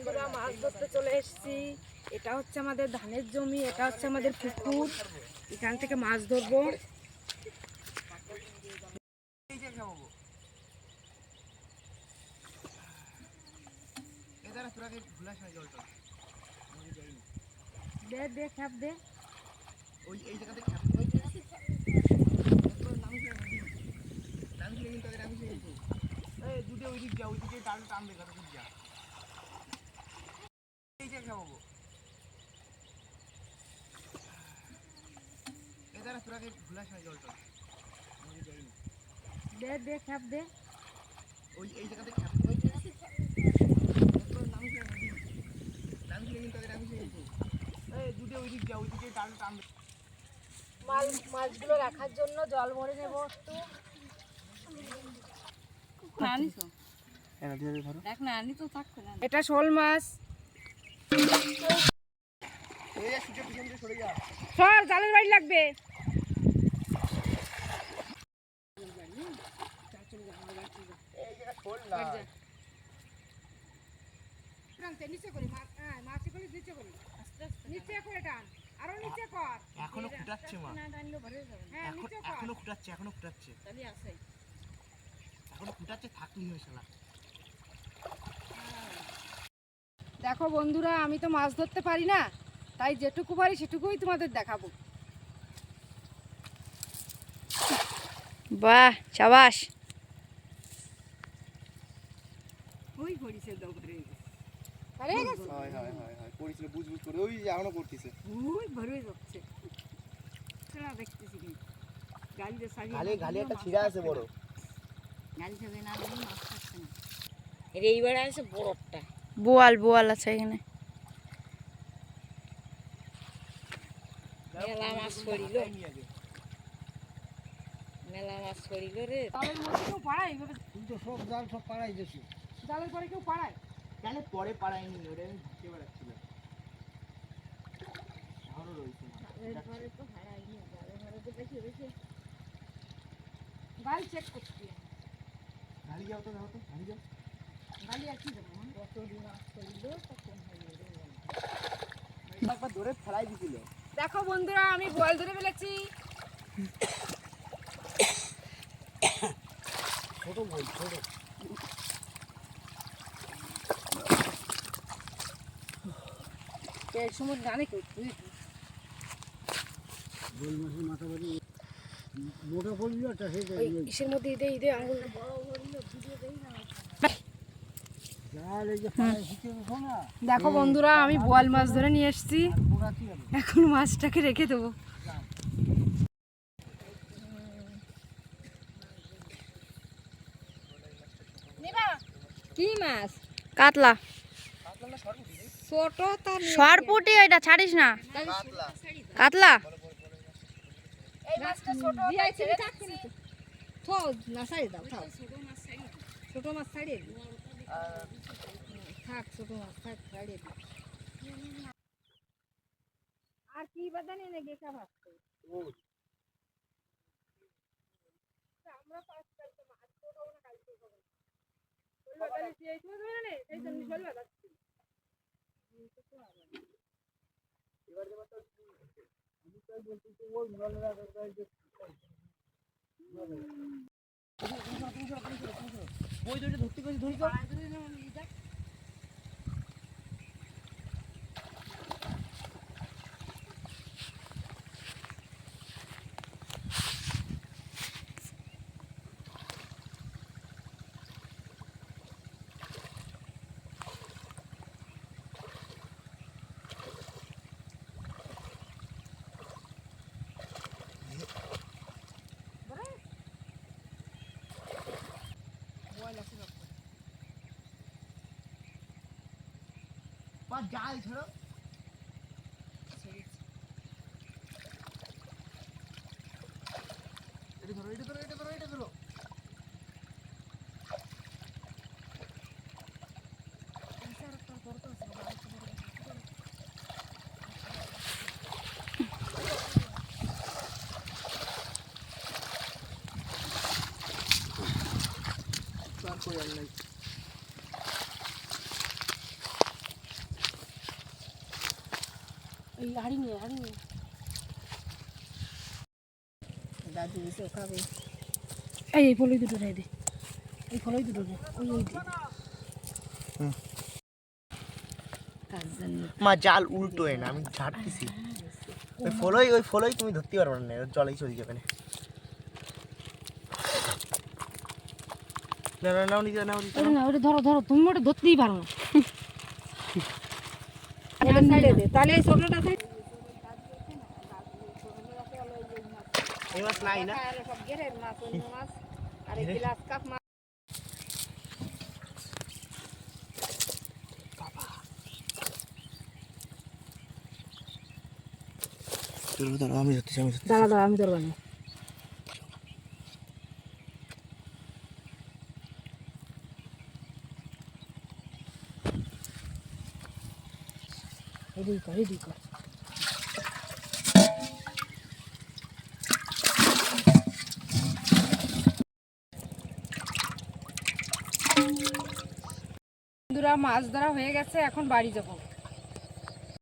বন্ধুরা মাছ ধরতে চলে এসেছি। এটা হচ্ছে আমাদের ধানের জমি, এটা হচ্ছে আমাদের পুকুর। এখান থেকে মাছ ধরবো। দে দে খ্যাপ দে। ওই এই জায়গাতে খ্যাপ ওই নামছি কিন্তু আগে নামছি কিন্তু এই দুটো ওই দিক যা, ওই দিকে টান টানবে কত দূর যা। এই যে খাবো এই দাঁড়া তোরা ভুলাস না জলটা আমি যাই না। দে দে খ্যাপ দে। ওই এই জায়গাতে খ্যাপ ওই নামছি কিন্তু আগে নামছি কিন্তু এই দুটো ওই দিক যা, ওই দিকে টান টানবে। মাছগুলো রাখার জন্য জল ভরে নেবো একটু। এটা শোল মাছ। সর জালের বাড়ি লাগবে। নিচে করি মাছ করে নিচে করি, নিচে করে টান আরো নিচে কর। এখনো ফুটাচ্ছে মা, হ্যাঁ নিচে কর। এখনো ফুটাচ্ছে এখনো ফুটাচ্ছে তাহলে আছে এখনো ফুটাচ্ছে থাকলেই হয় শালা। দেখো বন্ধুরা, আমি তো মাছ ধরতে পারি না, তাই যেটুকু পারি সেটুকুই তোমাদের দেখাবো। বাহ শাবাশ। ওই পড়িছে দাও করে গেছে হয় হয় হয় হয় পড়িছিল বুঝ বুঝ করে ওই এখনো করতেছে ওই ভরে যাচ্ছে। চলা দেখতেছি কি গালিতে সারি গালি একটা ছিড়া আছে বড় গালি ছাড়ে না আমি মাছ খাচ্ছে না। এর এইবার আছে বড়টা বোয়াল আছে এখানে। মেলা মাছ ছড়িল, মেলা মাছ ছড়িল রে। জালের মধ্যে কেউ পাড়ায় এইভাবে? তুই তো সব জাল সব পাড়াই দিয়েছি। জালের পরে কেউ পাড়ায়? কেন পরে পাড়ায়নি, ওটা আমি ঘুরতে বেড়াচ্ছিলাম এখনো রয়েছে। জালের পরে তো পাড়ায়নি, জালের পরে তো বেশি হয়েছে। গাড়ি চেক করছি, গাড়ি যাও তো দেখো তো গাড়ি যাও। গাড়ি আর কি যাবো কত দিন মাছ ছড়িল তখন একবার ধরে ফেলাই দিছিল। দেখো বন্ধুরা, আমি বোয়াল ধরে ফেলেছি। ছোট বোয়াল ছোট। এই সময় জানে কেউ বোয়াল মাছের মাথা বাড়ি মোটা পড়লো একটা ইসের মধ্যে ঈদে আঙুল বড় পড়লো ভিডিও দেই না। দেখো বন্ধুরা, আমি বোয়াল মাছ ধরে নিয়ে এসেছি। এখন মাছটাকে রেখে দেবো। কি মাছ? কাতলা। ছোট সরপুটি, ওইটা ছাড়িস না। কাতলা এই মাছটা ছোট দিয়েছি তো না ছাড়ি দাও থাক। ছোট মাছ ছাড়িয়ে দিই থাক, ছোট মাছ থাক ছাড়িয়ে দিই। আর কি বাদানি না গেকা ভাবতে আমরা পাঁচ কালকে মাছ খাবো না, কালকে খাবো না। ওই বাদানি দিয়ে তো মানে এই জন্য চল বাদাচ্ছি এবার যে বাতা আমি তো বলছি তো ওই ভালো লাগে যে ওই দুটো ধরতে কইছি ধরি তো জাল ধরো এটা ধরো এটা ধরো এটা ধরো এটা ধরো এই হাড়ি নিয়ে দাদু এসে খাবে। এই ফলই দুটো রে দে, এই ফলই দুটো রে, ওই দে। তার জন্য মা জাল উল্টো না, আমি ঝাড়তেছি। ওই ফলই তুমি ধরতে পারবে না, জলেই চলে যাবে না। না না নাও নিতে নাও নিতে না ওটা ধরো তুমি ওটা ধরতেই পারো না। এটা ছেড়ে দে, তাহলে এই ছোটটা থেকে এই মাছ নাই না। সব গেরের মাছ, অন্য মাছ আর এই গ্লাস কাপ মাছ। দাঁড়াও আমি ধরতেছি দাঁড়া আমি ধরবো না। রেডি কর বন্ধুরা, মাছ ধরা হয়ে গেছে, এখন বাড়ি যাবো।